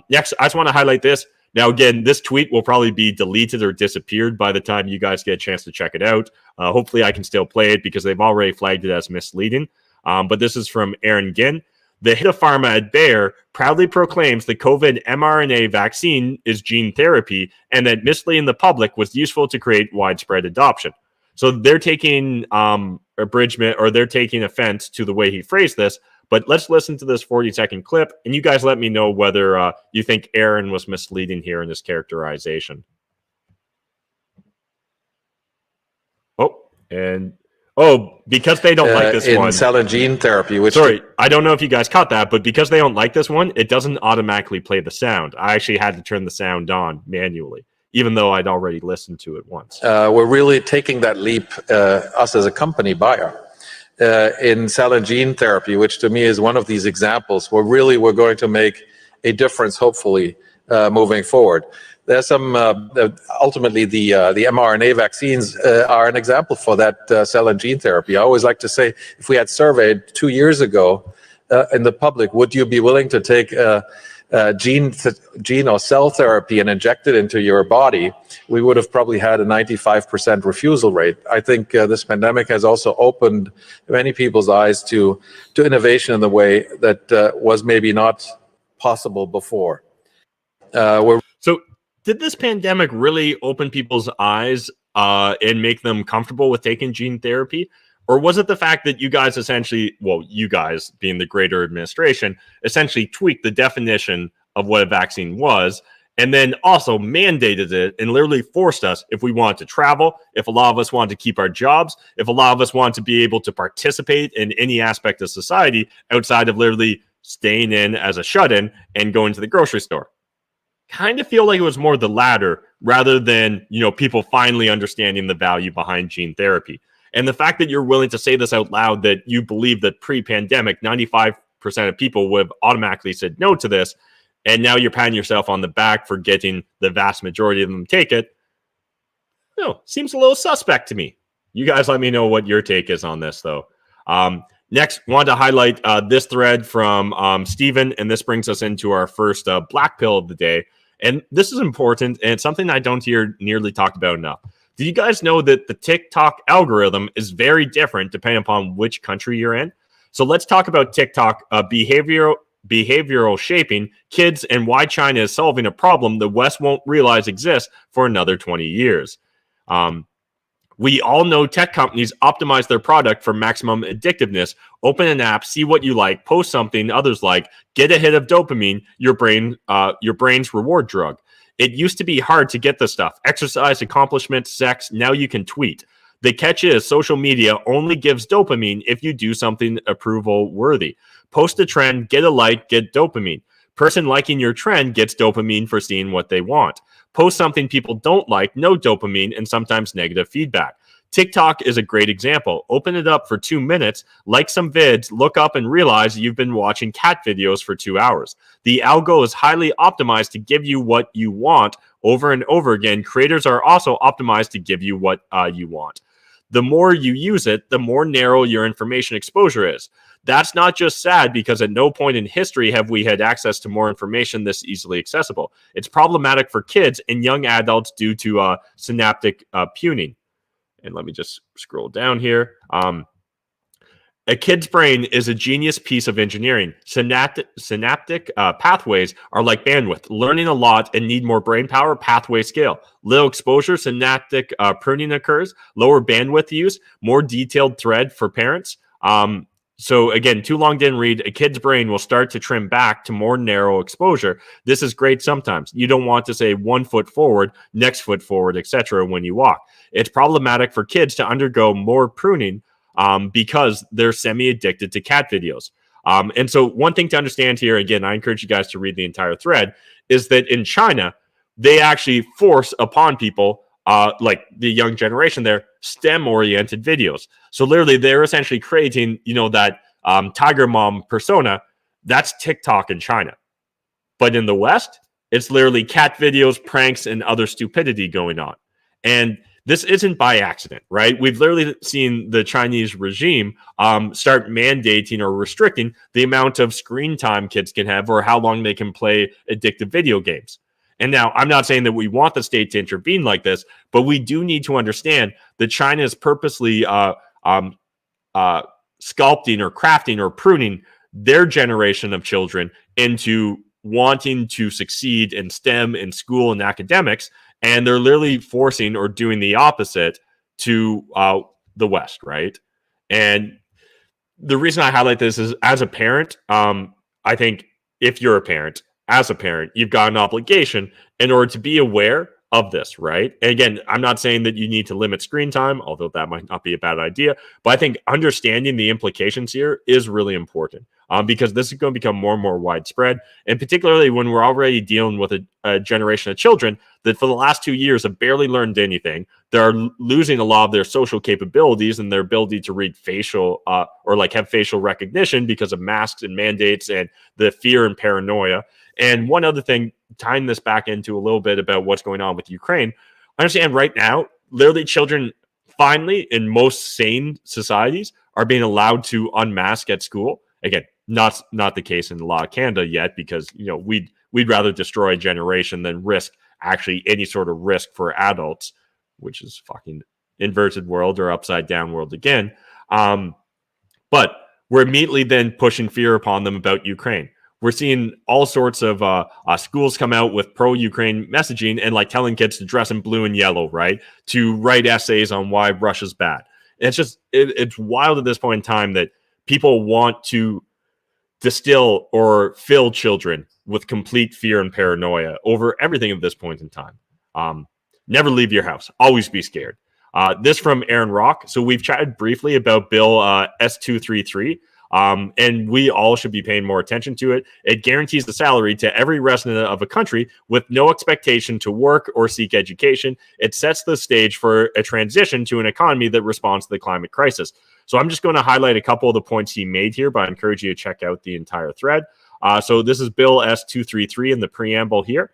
Next, I just want to highlight this. Now, again, this tweet will probably be deleted or disappeared by the time you guys get a chance to check it out. Hopefully, I can still play it because they've already flagged it as misleading. But this is from Aaron Ginn. The head of pharma at Bayer proudly proclaims the COVID mRNA vaccine is gene therapy and that misleading the public was useful to create widespread adoption. So they're taking abridgment, or they're taking offense to the way he phrased this. But let's listen to this 40-second clip, and you guys let me know whether you think Aaron was misleading here in this characterization. Because they don't like this one. In cell and gene therapy, which... Sorry, I don't know if you guys caught that, but because they don't like this one, it doesn't automatically play the sound. I actually had to turn the sound on manually, even though I'd already listened to it once. We're really taking that leap, us as a company, Bayer, in cell and gene therapy, which to me is one of these examples where really we're going to make a difference, hopefully, moving forward. There's some ultimately the mRNA vaccines are an example for that cell and gene therapy. I always like to say, if we had surveyed 2 years ago in the public, would you be willing to take gene or cell therapy and inject it into your body, we would have probably had a 95% refusal rate. I think this pandemic has also opened many people's eyes to innovation in the way that was maybe not possible before. So did this pandemic really open people's eyes and make them comfortable with taking gene therapy? Or was it the fact that you guys essentially, well, you guys being the greater administration, essentially tweaked the definition of what a vaccine was and then also mandated it and literally forced us, if we wanted to travel, if a lot of us wanted to keep our jobs, if a lot of us wanted to be able to participate in any aspect of society outside of literally staying in as a shut-in and going to the grocery store? Kind of feel like it was more the latter rather than, people finally understanding the value behind gene therapy. And the fact that you're willing to say this out loud, that you believe that pre-pandemic, 95% of people would have automatically said no to this, and now you're patting yourself on the back for getting the vast majority of them take it, seems a little suspect to me. You guys let me know what your take is on this, though. Next, wanted to highlight this thread from Stephen, and this brings us into our first black pill of the day. And this is important, and it's something I don't hear nearly talked about enough. Do you guys know that the TikTok algorithm is very different depending upon which country you're in? So let's talk about TikTok behavioral shaping kids and why China is solving a problem the West won't realize exists for another 20 years. We all know tech companies optimize their product for maximum addictiveness. Open an app, see what you like, post something others like, get a hit of dopamine, your brain's reward drug. It used to be hard to get this stuff. Exercise, accomplishments, sex, now you can tweet. The catch is social media only gives dopamine if you do something approval worthy. Post a trend, get a like, get dopamine. Person liking your trend gets dopamine for seeing what they want. Post something people don't like, no dopamine, and sometimes negative feedback. TikTok is a great example. Open it up for 2 minutes, like some vids, look up and realize you've been watching cat videos for 2 hours. The algo is highly optimized to give you what you want over and over again. Creators are also optimized to give you what you want. The more you use it, the more narrow your information exposure is. That's not just sad because at no point in history have we had access to more information this easily accessible. It's problematic for kids and young adults due to synaptic pruning. And let me just scroll down here. A kid's brain is a genius piece of engineering. Synaptic pathways are like bandwidth. Learning a lot and need more brain power, pathway scale. Little exposure, synaptic pruning occurs. Lower bandwidth use, more detailed thread for parents. So again, too long didn't read. A kid's brain will start to trim back to more narrow exposure. This is great sometimes. You don't want to say 1 foot forward, next foot forward, etc. when you walk. It's problematic for kids to undergo more pruning because they're semi-addicted to cat videos. And so one thing to understand here, again, I encourage you guys to read the entire thread, is that in China, they actually force upon people, like the young generation there, STEM-oriented videos. So literally, they're essentially creating, that Tiger Mom persona. That's TikTok in China. But in the West, it's literally cat videos, pranks, and other stupidity going on. And this isn't by accident, right? We've literally seen the Chinese regime start mandating or restricting the amount of screen time kids can have or how long they can play addictive video games. And now, I'm not saying that we want the state to intervene like this, but we do need to understand that China is purposely sculpting or crafting or pruning their generation of children into wanting to succeed in STEM, in school, and academics, and they're literally forcing or doing the opposite to the West, right? And the reason I highlight this is, as a parent, I think if you're a parent, as a parent, you've got an obligation in order to be aware of this, right? And again, I'm not saying that you need to limit screen time, although that might not be a bad idea, but I think understanding the implications here is really important because this is going to become more and more widespread, and particularly when we're already dealing with a generation of children that for the last 2 years have barely learned anything. They're losing a lot of their social capabilities and their ability to read facial or like have facial recognition because of masks and mandates and the fear and paranoia. And one other thing, tying this back into a little bit about what's going on with Ukraine, I understand right now, literally children finally in most sane societies are being allowed to unmask at school. Again, not the case in a lot of Canada yet, because we'd rather destroy a generation than risk actually any sort of risk for adults, which is fucking inverted world or upside down world again. But we're immediately then pushing fear upon them about Ukraine. We're seeing all sorts of schools come out with pro-Ukraine messaging and like telling kids to dress in blue and yellow, right? To write essays on why Russia's bad. And it's just, it's wild at this point in time that people want to distill or fill children with complete fear and paranoia over everything at this point in time. Never leave your house. Always be scared. This from Aaron Rock. So we've chatted briefly about Bill S233. And we all should be paying more attention to it. It guarantees the salary to every resident of a country with no expectation to work or seek education. It sets the stage for a transition to an economy that responds to the climate crisis. So I'm just going to highlight a couple of the points he made here, but I encourage you to check out the entire thread. So this is Bill S233 in the preamble here.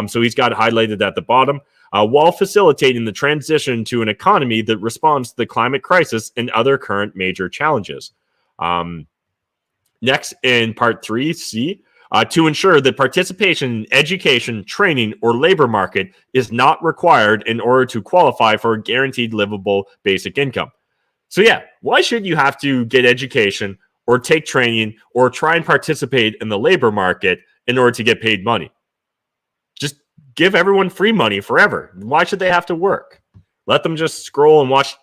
So he's got highlighted at the bottom. While facilitating the transition to an economy that responds to the climate crisis and other current major challenges. Next, in part 3C, to ensure that participation in education, training, or labor market is not required in order to qualify for a guaranteed livable basic income. So yeah, why should you have to get education or take training or try and participate in the labor market in order to get paid money? Just give everyone free money forever. Why should they have to work? Let them just scroll and watch,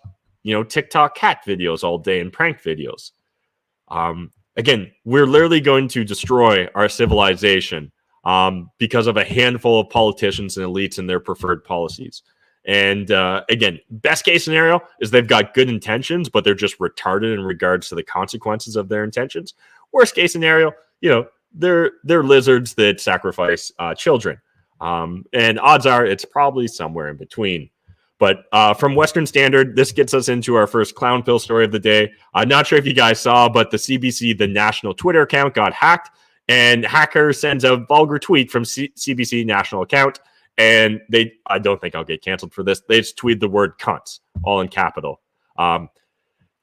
TikTok cat videos all day and prank videos. Again, we're literally going to destroy our civilization because of a handful of politicians and elites and their preferred policies. And again, best case scenario is they've got good intentions, but they're just retarded in regards to the consequences of their intentions. Worst case scenario, they're lizards that sacrifice children. And odds are it's probably somewhere in between. But from Western Standard, this gets us into our first clown pill story of the day. I'm not sure if you guys saw, but the CBC, the national Twitter account, got hacked. And hacker sends a vulgar tweet from CBC national account. And I don't think I'll get canceled for this. They just tweeted the word cunts, all in capital. To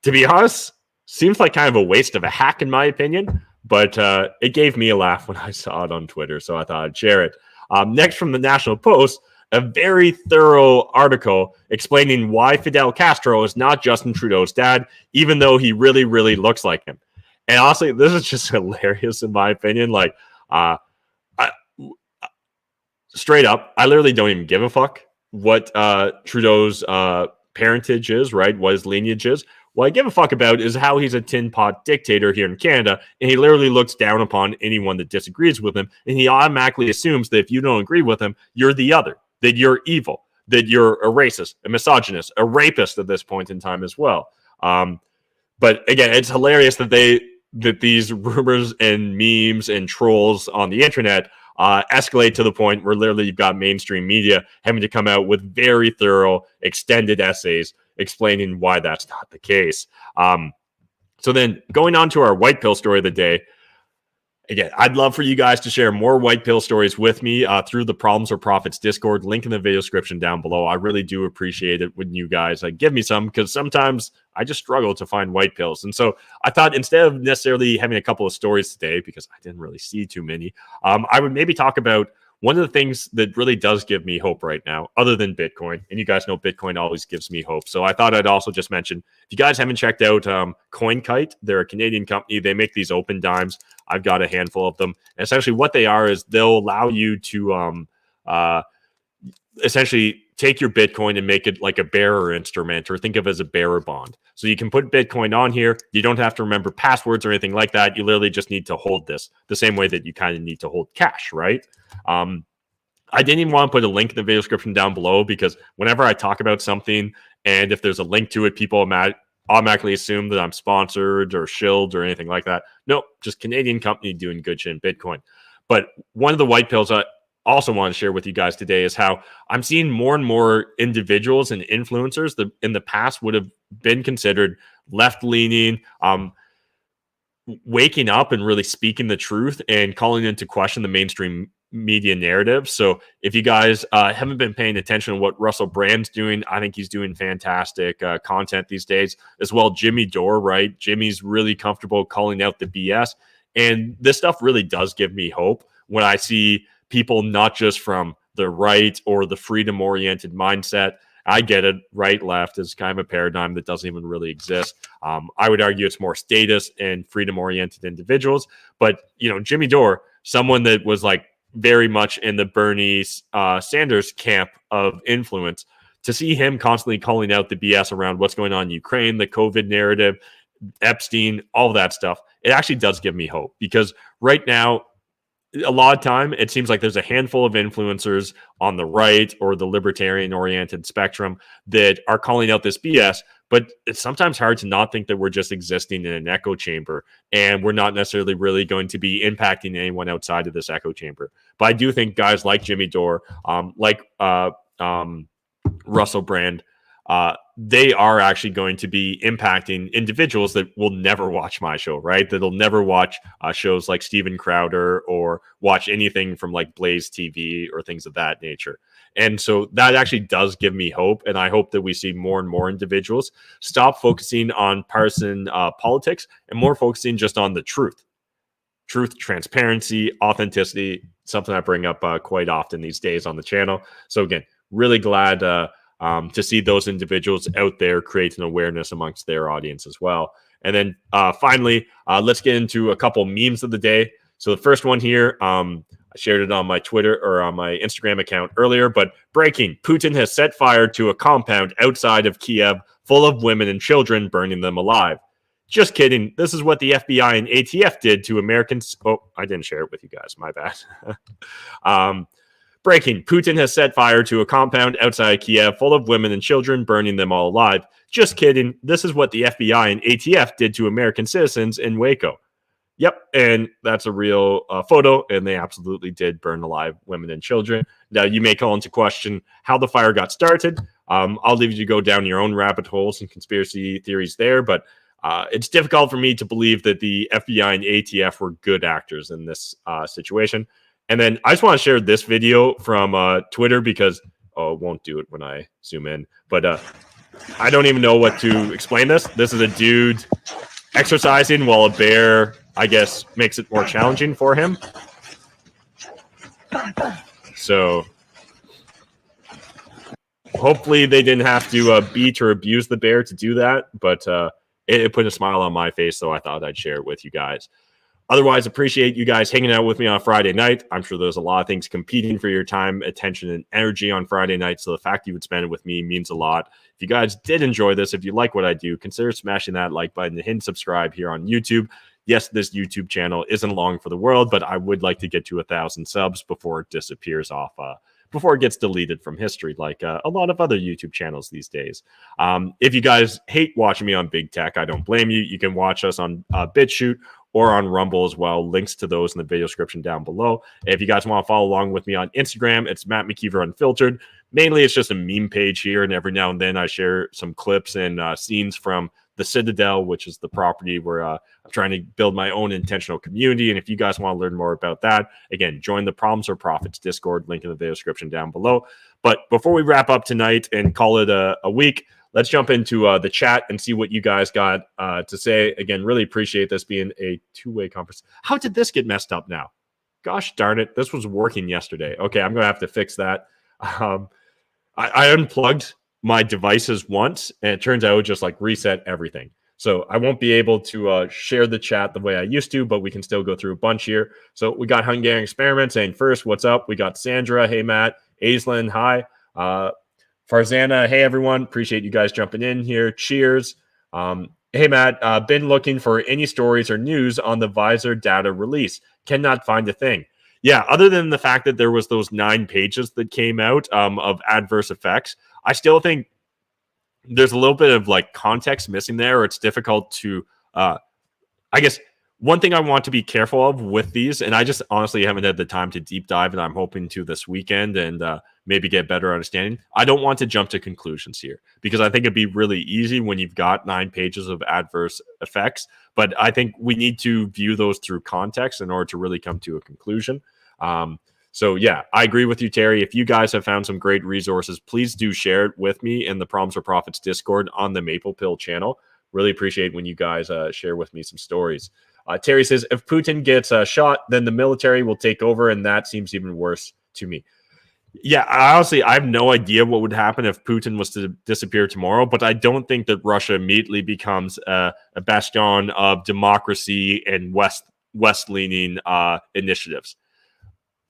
be honest, seems like kind of a waste of a hack in my opinion. But it gave me a laugh when I saw it on Twitter. So I thought I'd share it. Next from the National Post, a very thorough article explaining why Fidel Castro is not Justin Trudeau's dad, even though he really, really looks like him. And honestly, this is just hilarious in my opinion. Like, straight up, I literally don't even give a fuck what Trudeau's parentage is, right? What his lineage is. What I give a fuck about is how he's a tin pot dictator here in Canada, and he literally looks down upon anyone that disagrees with him, and he automatically assumes that if you don't agree with him, you're the other, that you're evil, that you're a racist, a misogynist, a rapist at this point in time as well. But again, it's hilarious that these rumors and memes and trolls on the internet escalate to the point where literally you've got mainstream media having to come out with very thorough, extended essays explaining why that's not the case. So then going on to our white pill story of the day. Again, I'd love for you guys to share more white pill stories with me through the Problems or Profits Discord. Link in the video description down below. I really do appreciate it when you guys give me some, because sometimes I just struggle to find white pills. And so I thought instead of necessarily having a couple of stories today, because I didn't really see too many, I would maybe talk about one of the things that really does give me hope right now, other than Bitcoin. And you guys know Bitcoin always gives me hope. So I thought I'd also just mention, if you guys haven't checked out CoinKite, they're a Canadian company. They make these open dimes. I've got a handful of them. And essentially what they are is they'll allow you to essentially take your Bitcoin and make it like a bearer instrument, or think of it as a bearer bond. So you can put Bitcoin on here. You don't have to remember passwords or anything like that. You literally just need to hold this the same way that you kind of need to hold cash, right? I didn't even want to put a link in the video description down below, because whenever I talk about something and if there's a link to it, people automatically assume that I'm sponsored or shilled or anything like that. Nope, just Canadian company doing good shit in Bitcoin. But one of the white pills I also want to share with you guys today is how I'm seeing more and more individuals and influencers that in the past would have been considered left-leaning, waking up and really speaking the truth and calling into question the mainstream media narrative. So if you guys haven't been paying attention to what Russell Brand's doing, I think he's doing fantastic content these days as well. Jimmy Dore, right? Jimmy's really comfortable calling out the BS. And this stuff really does give me hope when I see people not just from the right or the freedom-oriented mindset. I get it. Right, left is kind of a paradigm that doesn't even really exist. I would argue it's more status and freedom-oriented individuals. But, Jimmy Dore, someone that was like very much in the Bernie Sanders camp of influence, to see him constantly calling out the BS around what's going on in Ukraine, the COVID narrative, Epstein, all of that stuff, it actually does give me hope, because right now, a lot of time, it seems like there's a handful of influencers on the right or the libertarian-oriented spectrum that are calling out this BS, but it's sometimes hard to not think that we're just existing in an echo chamber, and we're not necessarily really going to be impacting anyone outside of this echo chamber. But I do think guys like Jimmy Dore, like Russell Brand, they are actually going to be impacting individuals that will never watch my show, right? That'll never watch shows like Steven Crowder or watch anything from like Blaze TV or things of that nature. And so that actually does give me hope. And I hope that we see more and more individuals stop focusing on partisan politics and more focusing just on the truth. Truth, transparency, authenticity, something I bring up quite often these days on the channel. So again, really glad to see those individuals out there creating awareness amongst their audience as well. And then finally, let's get into a couple memes of the day. So the first one here, I shared it on my Twitter or on my Instagram account earlier, but breaking: Putin has set fire to a compound outside of Kiev full of women and children, burning them alive. Just kidding. This is what the FBI and ATF did to Americans. Oh, I didn't share it with you guys. My bad. Breaking: Putin has set fire to a compound outside Kiev full of women and children, burning them all alive. Just kidding. This is what the FBI and ATF did to American citizens in Waco. Yep, and that's a real photo, and they absolutely did burn alive women and children. Now, you may call into question how the fire got started. I'll leave you to go down your own rabbit holes and conspiracy theories there, but it's difficult for me to believe that the FBI and ATF were good actors in this situation. And then I just want to share this video from Twitter because, it won't do it when I zoom in, but I don't even know what to explain this. This is a dude exercising while a bear, I guess, makes it more challenging for him. So hopefully they didn't have to beat or abuse the bear to do that, but it put a smile on my face, so I thought I'd share it with you guys. Otherwise, appreciate you guys hanging out with me on Friday night. I'm sure there's a lot of things competing for your time, attention, and energy on Friday night, so the fact you would spend it with me means a lot. If you guys did enjoy this, if you like what I do, consider smashing that like button and hit subscribe here on YouTube. Yes, this YouTube channel isn't long for the world, but I would like to get to 1,000 subs before it disappears off, before it gets deleted from history, like a lot of other YouTube channels these days. If you guys hate watching me on Big Tech, I don't blame you. You can watch us on BitChute or on Rumble as well. Links to those in the video description down below. If you guys want to follow along with me on Instagram, it's Matt McKeever Unfiltered. Mainly, it's just a meme page here, and every now and then I share some clips and scenes from the Citadel, which is the property where I'm trying to build my own intentional community. And if you guys want to learn more about that, again, join the Problems or Profits Discord, link in the video description down below. But before we wrap up tonight and call it a week, let's jump into the chat and see what you guys got to say. Again, really appreciate this being a two-way conversation. How did this get messed up now? Gosh darn it. This was working yesterday. Okay, I'm going to have to fix that. I unplugged my devices once, and it turns out it would just like reset everything. So I won't be able to share the chat the way I used to, but we can still go through a bunch here. So we got Hungarian Experiment saying first, what's up? We got Sandra. Hey, Matt. Aislinn. Hi. Farzana. Hey, everyone. Appreciate you guys jumping in here. Cheers. Hey, Matt. Been looking for any stories or news on the Visor data release. Cannot find a thing. Yeah, other than the fact that there was those 9 pages that came out of adverse effects, I still think there's a little bit of like context missing there, or it's difficult to, I guess, one thing I want to be careful of with these, and I just honestly haven't had the time to deep dive, and I'm hoping to this weekend and maybe get better understanding. I don't want to jump to conclusions here because I think it'd be really easy when you've got 9 pages of adverse effects. But I think we need to view those through context in order to really come to a conclusion. So yeah, I agree with you, Terry. If you guys have found some great resources, please do share it with me in the Problems for Profits Discord on the Maple Pill channel. Really appreciate when you guys share with me some stories. Terry says, if Putin gets shot, then the military will take over, and that seems even worse to me. Yeah, honestly, I have no idea what would happen if Putin was to disappear tomorrow, but I don't think that Russia immediately becomes a bastion of democracy and West-leaning initiatives.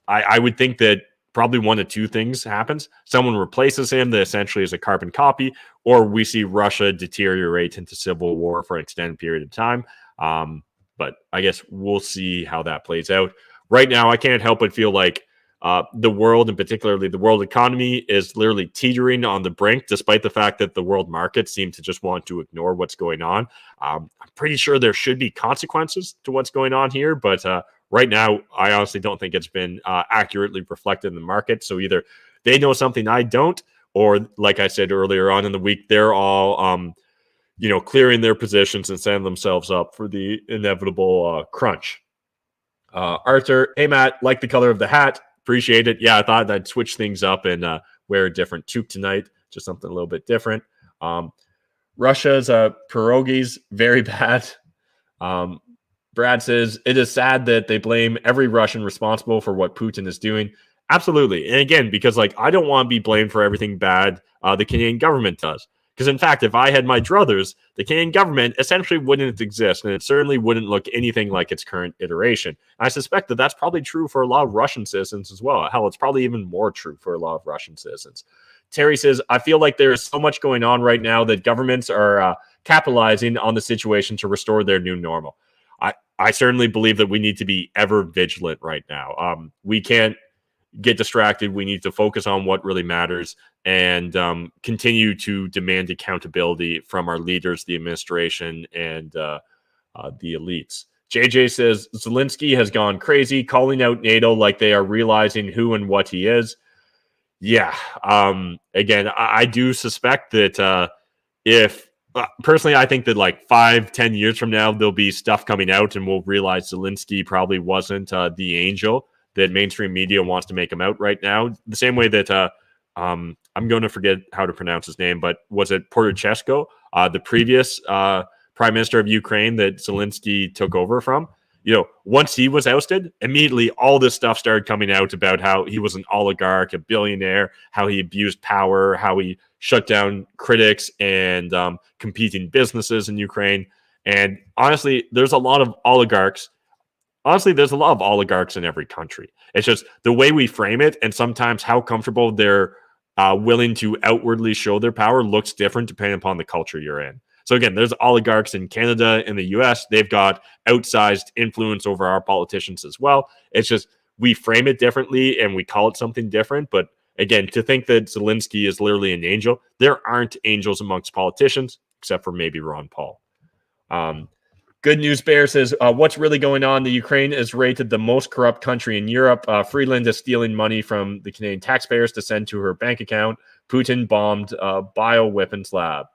I would think that probably one of two things happens. Someone replaces him that essentially is a carbon copy, or we see Russia deteriorate into civil war for an extended period of time. But I guess we'll see how that plays out. Right now, I can't help but feel like the world, and particularly the world economy, is literally teetering on the brink, despite the fact that the world markets seem to just want to ignore what's going on. I'm pretty sure there should be consequences to what's going on here, but right now, I honestly don't think it's been accurately reflected in the market. So either they know something I don't, or like I said earlier on in the week, they're all clearing their positions and setting themselves up for the inevitable crunch. Arthur, hey Matt, like the color of the hat. Appreciate it. Yeah, I thought I'd switch things up and wear a different toque tonight, just something a little bit different. Russia's pierogies, very bad. Brad says, it is sad that they blame every Russian responsible for what Putin is doing. Absolutely. And again, because I don't want to be blamed for everything bad the Canadian government does. Because in fact, if I had my druthers, the Canadian government essentially wouldn't exist, and it certainly wouldn't look anything like its current iteration. I suspect that that's probably true for a lot of Russian citizens as well. Hell, it's probably even more true for a lot of Russian citizens. Terry says, I feel like there is so much going on right now that governments are capitalizing on the situation to restore their new normal. I certainly believe that we need to be ever vigilant right now. We can't get distracted. We need to focus on what really matters and continue to demand accountability from our leaders, the administration, and the elites. JJ says, Zelenskyy has gone crazy, calling out NATO like they are realizing who and what he is. Yeah. Again, I do suspect that personally, I think that 5-10 years from now, there'll be stuff coming out and we'll realize Zelenskyy probably wasn't the angel that mainstream media wants to make him out right now. The same way that I'm going to forget how to pronounce his name, but was it Portoshevsky, the previous prime minister of Ukraine that Zelenskyy took over from? Once he was ousted, immediately all this stuff started coming out about how he was an oligarch, a billionaire, how he abused power, how he shut down critics and competing businesses in Ukraine. And honestly, there's a lot of oligarchs. Honestly, there's a lot of oligarchs in every country. It's just the way we frame it, and sometimes how comfortable they're willing to outwardly show their power looks different depending upon the culture you're in. So again, there's oligarchs in Canada, in the US. They've got outsized influence over our politicians as well. It's just we frame it differently and we call it something different. But again, to think that Zelenskyy is literally an angel, there aren't angels amongst politicians, except for maybe Ron Paul. Good News Bear says, what's really going on? The Ukraine is rated the most corrupt country in Europe. Freeland is stealing money from the Canadian taxpayers to send to her bank account. Putin bombed a bioweapons lab.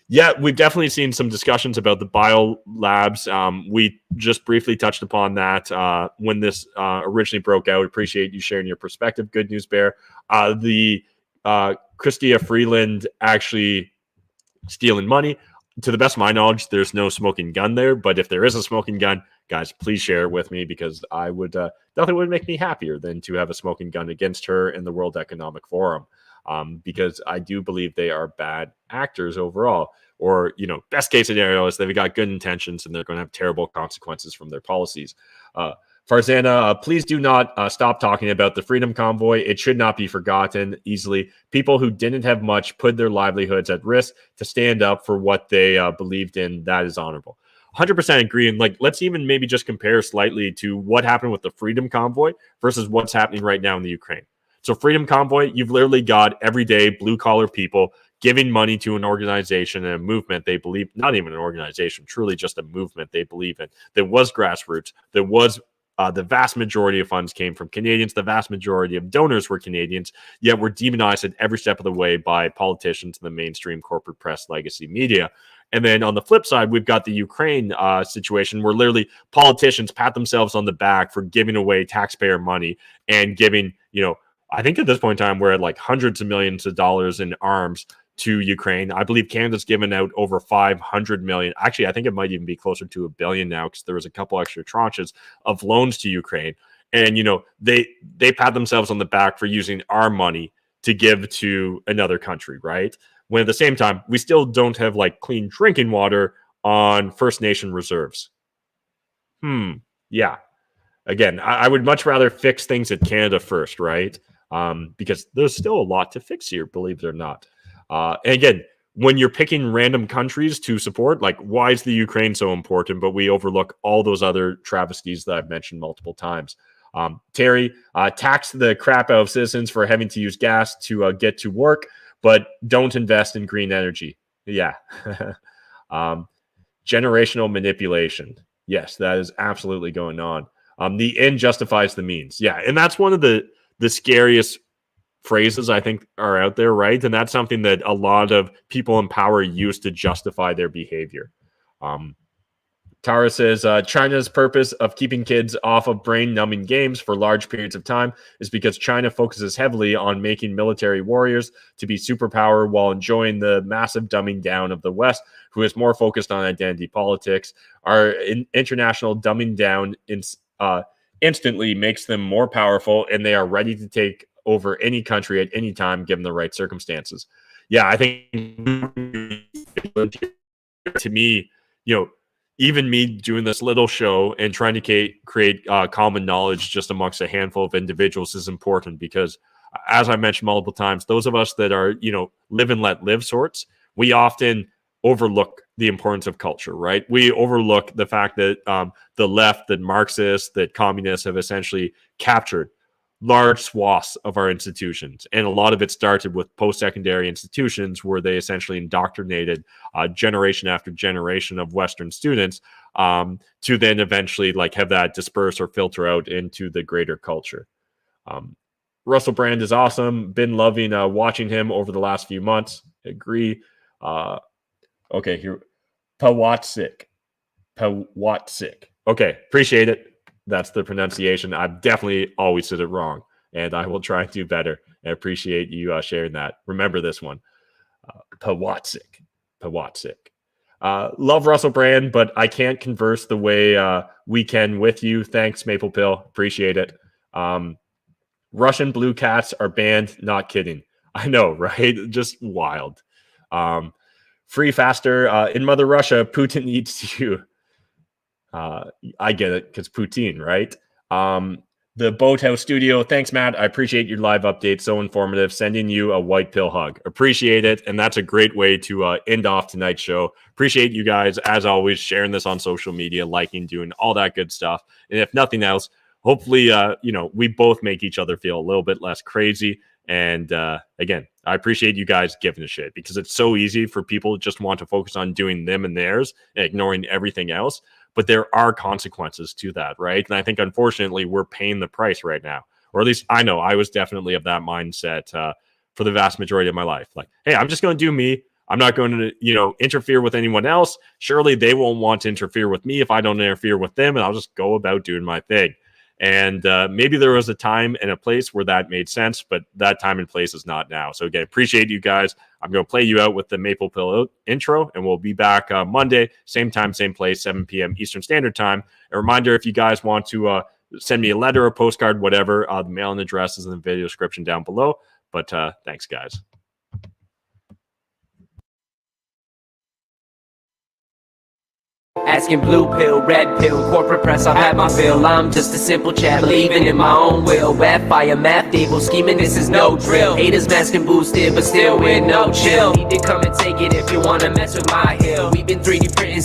Yeah, we've definitely seen some discussions about the bio labs. We just briefly touched upon that when this originally broke out. Appreciate you sharing your perspective. Good News Bear. The Chrystia Freeland actually stealing money. To the best of my knowledge, there's no smoking gun there. But if there is a smoking gun, guys, please share it with me because I would nothing would make me happier than to have a smoking gun against her in the World Economic Forum. Because I do believe they are bad actors overall. Or, best case scenario is they've got good intentions and they're going to have terrible consequences from their policies. Farzana, please do not stop talking about the Freedom Convoy. It should not be forgotten easily. People who didn't have much put their livelihoods at risk to stand up for what they believed in. That is honorable. 100% agree. And let's even maybe just compare slightly to what happened with the Freedom Convoy versus what's happening right now in the Ukraine. So Freedom Convoy, you've literally got everyday blue collar people giving money to an organization and a movement they believe, not even an organization, truly just a movement they believe in, that was grassroots, that was the vast majority of funds came from Canadians. The vast majority of donors were Canadians, yet were demonized at every step of the way by politicians and the mainstream corporate press, legacy media. And then on the flip side, we've got the Ukraine situation where literally politicians pat themselves on the back for giving away taxpayer money and giving, I think at this point in time, we're at like hundreds of millions of dollars in arms to Ukraine. I believe Canada's given out over 500 million. Actually, I think it might even be closer to $1 billion now because there was a couple extra tranches of loans to Ukraine. And, they pat themselves on the back for using our money to give to another country, right? When at the same time, we still don't have like clean drinking water on First Nation reserves. Yeah. Again, I would much rather fix things at Canada first, right? Because there's still a lot to fix here, believe it or not. And again, when you're picking random countries to support, like why is the Ukraine so important, but we overlook all those other travesties that I've mentioned multiple times. Terry, tax the crap out of citizens for having to use gas to get to work, but don't invest in green energy. Yeah. Generational manipulation. Yes, that is absolutely going on. The end justifies the means. Yeah, and that's one of the scariest phrases I think are out there, right? And that's something that a lot of people in power use to justify their behavior. Tara says, China's purpose of keeping kids off of brain-numbing games for large periods of time is because China focuses heavily on making military warriors to be superpower while enjoying the massive dumbing down of the West, who is more focused on identity politics. Our international dumbing down instantly makes them more powerful, and they are ready to take over any country at any time, given the right circumstances. Yeah, I think to me, even me doing this little show and trying to create common knowledge just amongst a handful of individuals is important because, as I mentioned multiple times, those of us that are, live and let live sorts, we often overlook the importance of culture, right? We overlook the fact that the left, that Marxists, that communists have essentially captured large swaths of our institutions. And a lot of it started with post-secondary institutions where they essentially indoctrinated generation after generation of Western students to then eventually have that disperse or filter out into the greater culture. Russell Brand is awesome. Been loving watching him over the last few months. Agree. Okay, here. Pawatsik. Okay, appreciate it. That's the pronunciation. I've definitely always said it wrong, and I will try and do better. I appreciate you sharing that. Remember this one. Pawatsik. Love Russell Brand, but I can't converse the way we can with you. Thanks, Maple Pill. Appreciate it. Russian blue cats are banned. Not kidding. I know, right? Just wild. Free faster. In Mother Russia, Putin needs you. I get it because Poutine, right? The Boathouse Studio. Thanks, Matt. I appreciate your live update. So informative. Sending you a white pill hug. Appreciate it. And that's a great way to end off tonight's show. Appreciate you guys, as always, sharing this on social media, liking, doing all that good stuff. And if nothing else, hopefully, we both make each other feel a little bit less crazy. And again, I appreciate you guys giving a shit because it's so easy for people to just want to focus on doing them and theirs and ignoring everything else. But there are consequences to that, right? And I think, unfortunately, we're paying the price right now. Or at least I know I was definitely of that mindset for the vast majority of my life. Like, hey, I'm just going to do me. I'm not going to, interfere with anyone else. Surely they won't want to interfere with me if I don't interfere with them, and I'll just go about doing my thing. And maybe there was a time and a place where that made sense, but that time and place is not now. So again, appreciate you guys. I'm going to play you out with the Maple Pill intro, and we'll be back Monday, same time, same place, 7 p.m. Eastern Standard Time. A reminder, if you guys want to send me a letter, a postcard, whatever, the mailing address is in the video description down below. But thanks, guys. Asking blue pill, red pill, corporate press, I've had my fill. I'm just a simple chat, believing in my own will. Web fire, math, table, scheming, this is no drill. Haters masking boosted, but still with no chill. Need to come and take it if you wanna mess with my hill. We've been 3D printing